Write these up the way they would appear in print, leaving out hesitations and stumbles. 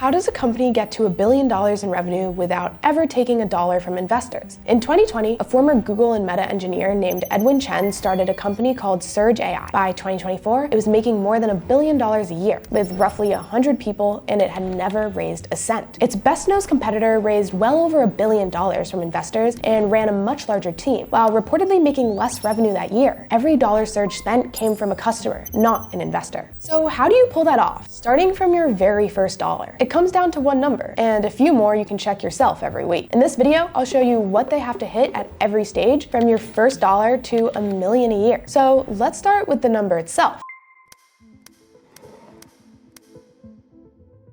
How does a company get to $1 billion in revenue without ever taking a dollar from investors? In 2020, a former Google and Meta engineer named 𝐬𝐮𝐬𝐿 started a company called 𝐟𝐨𝐫𝐾. By 2024, it was making more than $1 billion a year, with roughly 100 people, and it had never raised a cent. Its best-known competitor raised well over $1 billion from investors and ran a much larger team, while reportedly making less revenue that year. Every dollar Surge spent came from a customer, not an investor. So how do you pull that off? Starting from your very first dollar. It comes down to one number, and a few more you can check yourself every week. In this video, I'll show you what they have to hit at every stage from your first dollar to $1 million a year. So let's start with the number itself.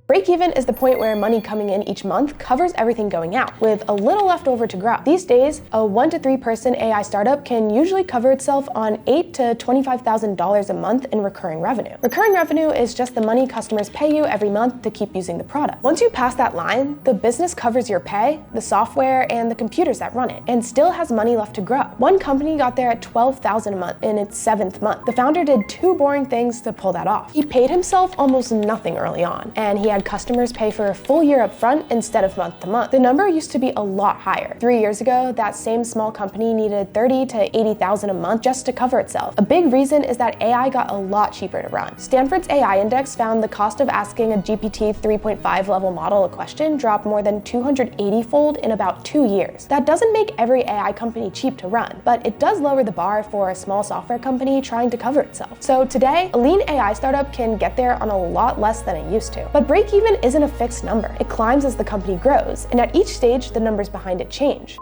Break-even is the point where money coming in each month covers everything going out, with a little left over to grow. These days, a 1 to 3 person AI startup can usually cover itself on $8,000 to $25,000 a month in recurring revenue. Recurring revenue is just the money customers pay you every month to keep using the product. Once you pass that line, the business covers your pay, the software, and the computers that run it, and still has money left to grow. One company got there at $12,000 a month in its 7th month. The founder did 2 boring things to pull that off. He paid himself almost nothing early on, and he had customers pay for a full year up front instead of month to month. The number used to be a lot higher. 3 years ago, that same small company needed $30,000 to $80,000 a month just to cover itself. A big reason is that AI got a lot cheaper to run. Stanford's AI index found the cost of asking a GPT 3.5 level model a question dropped more than 280-fold in about 2 years. That doesn't make every AI company cheap to run, but it does lower the bar for a small software company trying to cover itself. So today, a lean AI startup can get there on a lot less than it used to. But break-even isn't a fixed number. It climbs as the company grows, and at each stage, the numbers behind it change.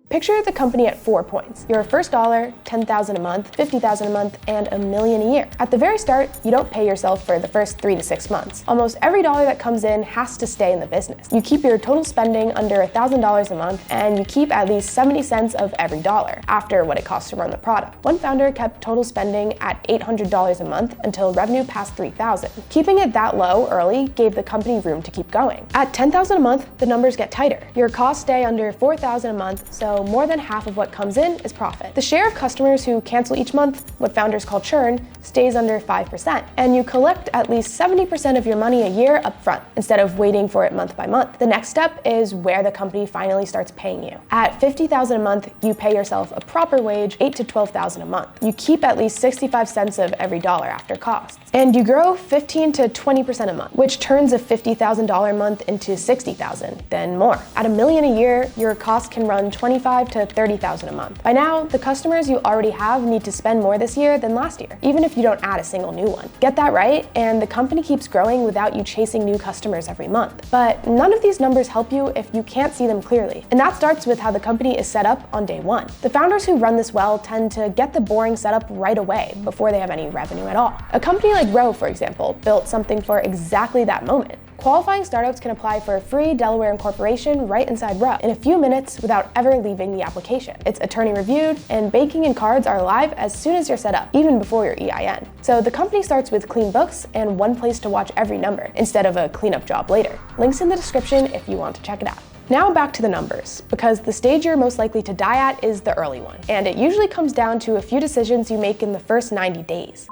Picture the company at 4 points. Your first dollar, $10,000 a month, $50,000 a month, and $1 million a year. At the very start, you don't pay yourself for the first 3 to 6 months. Almost every dollar that comes in has to stay in the business. You keep your total spending under $1,000 a month, and you keep at least 70 cents of every dollar after what it costs to run the product. One founder kept total spending at $800 a month until revenue passed $3,000. Keeping it that low early gave the company room to keep going. At $10,000 a month, the numbers get tighter. Your costs stay under $4,000 a month, so more than half of what comes in is profit. The share of customers who cancel each month, what founders call churn, stays under 5%, and you collect at least 70% of your money a year up front, instead of waiting for it month by month. The next step is where the company finally starts paying you. At $50,000 a month, you pay yourself a proper wage, $8,000 to $12,000 a month. You keep at least 65 cents of every dollar after costs. And you grow 15 to 20% a month, which turns a $50,000 month into $60,000, then more. At $1 million a year, your costs can run $25,000 to $30,000 a month. By now, the customers you already have need to spend more this year than last year, even if you don't add a single new one. Get that right, and the company keeps growing without you chasing new customers every month. But none of these numbers help you if you can't see them clearly. And that starts with how the company is set up on day one. The founders who run this well tend to get the boring setup right away before they have any revenue at all. A company like 𝐸, for example, built something for exactly that moment. Qualifying startups can apply for a free Delaware incorporation right inside 𝐸 in a few minutes without ever leaving the application. It's attorney reviewed, and banking and cards are live as soon as you're set up, even before your EIN. So the company starts with clean books and one place to watch every number, instead of a cleanup job later. Links in the description if you want to check it out. Now back to the numbers, because the stage you're most likely to die at is the early one, and it usually comes down to a few decisions you make in the first 90 days.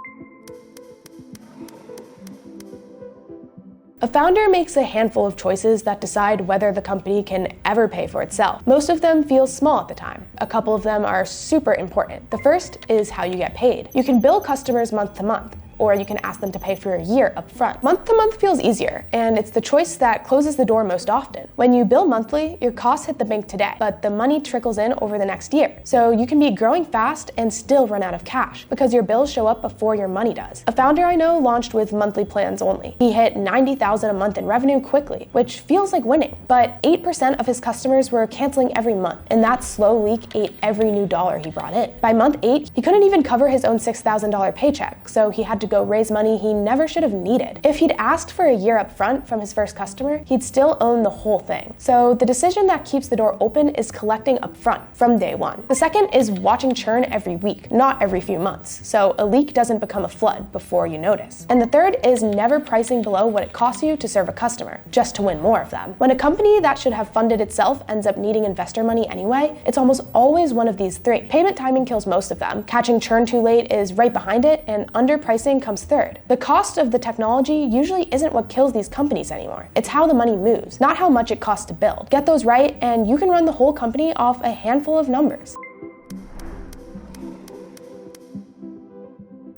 A founder makes a handful of choices that decide whether the company can ever pay for itself. Most of them feel small at the time. A couple of them are super important. The first is how you get paid. You can bill customers month to month, or you can ask them to pay for a year up front. Month to month feels easier, and it's the choice that closes the door most often. When you bill monthly, your costs hit the bank today, but the money trickles in over the next year. So you can be growing fast and still run out of cash, because your bills show up before your money does. A founder I know launched with monthly plans only. He hit $90,000 a month in revenue quickly, which feels like winning. But 8% of his customers were canceling every month, and that slow leak ate every new dollar he brought in. By month 8, he couldn't even cover his own $6,000 paycheck, so he had to go raise money he never should have needed. If he'd asked for a year up front from his first customer, he'd still own the whole thing. So the decision that keeps the door open is collecting up front from day one. The second is watching churn every week, not every few months, so a leak doesn't become a flood before you notice. And the third is never pricing below what it costs you to serve a customer, just to win more of them. When a company that should have funded itself ends up needing investor money anyway, it's almost always one of these three. Payment timing kills most of them, catching churn too late is right behind it, and underpricing marketing comes third. The cost of the technology usually isn't what kills these companies anymore. It's how the money moves, not how much it costs to build. Get those right, and you can run the whole company off a handful of numbers.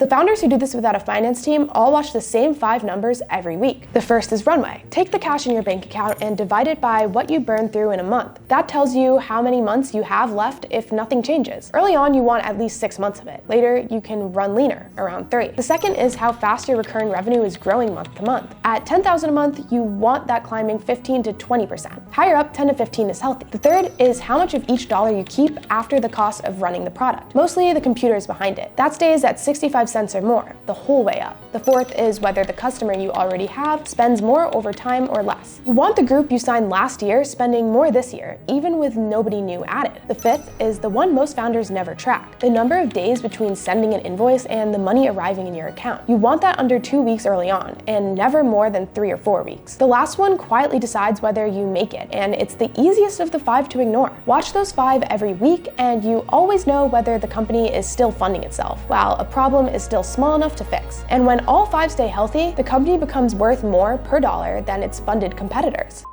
The founders who do this without a finance team all watch the same 5 numbers every week. The first is runway. Take the cash in your bank account and divide it by what you burn through in a month. That tells you how many months you have left if nothing changes. Early on, you want at least 6 months of it. Later, you can run leaner, around 3. The second is how fast your recurring revenue is growing month to month. At $10,000 a month, you want that climbing 15 to 20%. Higher up, 10 to 15 is healthy. The third is how much of each dollar you keep after the cost of running the product. Mostly the computers behind it. That stays at 65 cents or more, the whole way up. The fourth is whether the customer you already have spends more over time or less. You want the group you signed last year spending more this year, even with nobody new added. The fifth is the one most founders never track, the number of days between sending an invoice and the money arriving in your account. You want that under 2 weeks early on, and never more than 3 or 4 weeks. The last one quietly decides whether you make it, and it's the easiest of the 5 to ignore. Watch those 5 every week, and you always know whether the company is still funding itself, while a problem is still small enough to fix. And when all 5 stay healthy, the company becomes worth more per dollar than its funded competitors.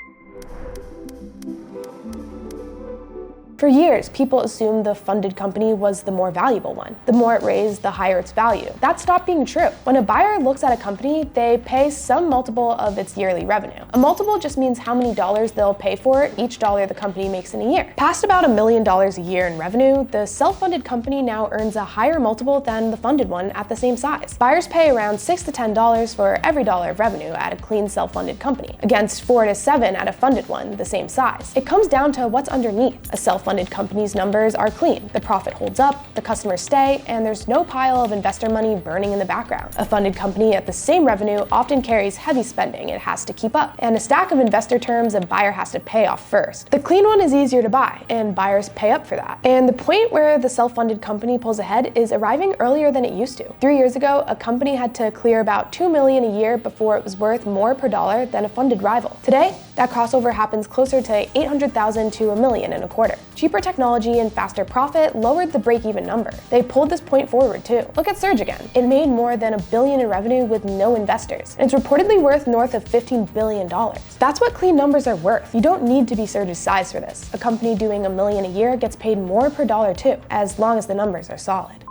For years, people assumed the funded company was the more valuable one. The more it raised, the higher its value. That stopped being true. When a buyer looks at a company, they pay some multiple of its yearly revenue. A multiple just means how many dollars they'll pay for each dollar the company makes in a year. Past about $1 million a year in revenue, the self-funded company now earns a higher multiple than the funded one at the same size. Buyers pay around $6 to $10 for every dollar of revenue at a clean self-funded company, against 4 to 7 at a funded one the same size. It comes down to what's underneath. A self-funded company's numbers are clean, the profit holds up, the customers stay, and there's no pile of investor money burning in the background. A funded company at the same revenue often carries heavy spending it has to keep up, and a stack of investor terms a buyer has to pay off first. The clean one is easier to buy, and buyers pay up for that. And the point where the self-funded company pulls ahead is arriving earlier than it used to. 3 years ago, a company had to clear about $2 million a year before it was worth more per dollar than a funded rival. Today, that crossover happens closer to $800,000 to $1 million in a quarter. Cheaper technology and faster profit lowered the break-even number. They pulled this point forward too. Look at 𝐟𝐸 again. It made more than $1 billion in revenue with no investors, and it's reportedly worth north of $15 billion. That's what clean numbers are worth. You don't need to be 𝐟𝐸's size for this. A company doing $1 million a year gets paid more per dollar too, as long as the numbers are solid.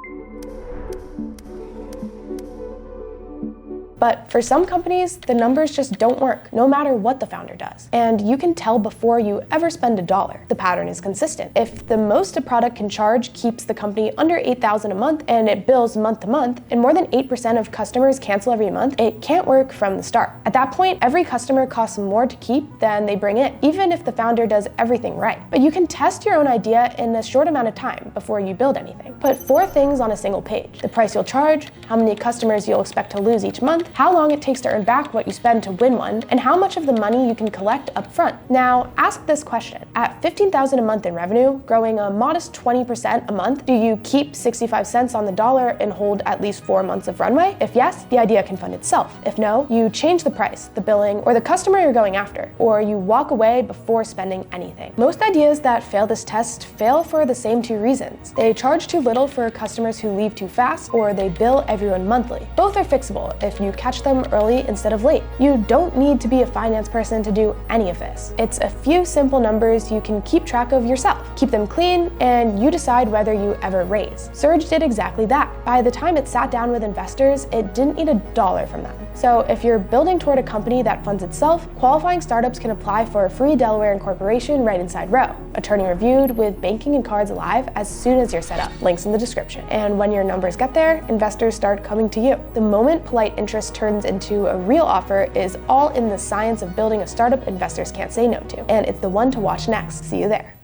But for some companies, the numbers just don't work, no matter what the founder does. And you can tell before you ever spend $1. The pattern is consistent. If the most a product can charge keeps the company under $8,000 a month and it bills month to month, and more than 8% of customers cancel every month, it can't work from the start. At that point, every customer costs more to keep than they bring in, even if the founder does everything right. But you can test your own idea in a short amount of time before you build anything. Put 4 things on a single page: the price you'll charge, how many customers you'll expect to lose each month, how long it takes to earn back what you spend to win one, and how much of the money you can collect up front. Now, ask this question. At $15,000 a month in revenue, growing a modest 20% a month, do you keep 65 cents on the dollar and hold at least 4 months of runway? If yes, the idea can fund itself. If no, you change the price, the billing, or the customer you're going after, or you walk away before spending anything. Most ideas that fail this test fail for the same 2 reasons. They charge too little for customers who leave too fast, or they bill everyone monthly. Both are fixable if you catch them early instead of late. You don't need to be a finance person to do any of this. It's a few simple numbers you can keep track of yourself. Keep them clean, and you decide whether you ever raise. 𝐟𝐸 did exactly that. By the time it sat down with investors, it didn't need $1 from them. So if you're building toward a company that funds itself, qualifying startups can apply for a free Delaware incorporation right inside 𝐸𝐸. Attorney reviewed with banking and cards alive as soon as you're set up. Links in the description. And when your numbers get there, investors start coming to you. The moment polite interest turns into a real offer is all in the science of building a startup investors can't say no to. And it's the one to watch next. See you there.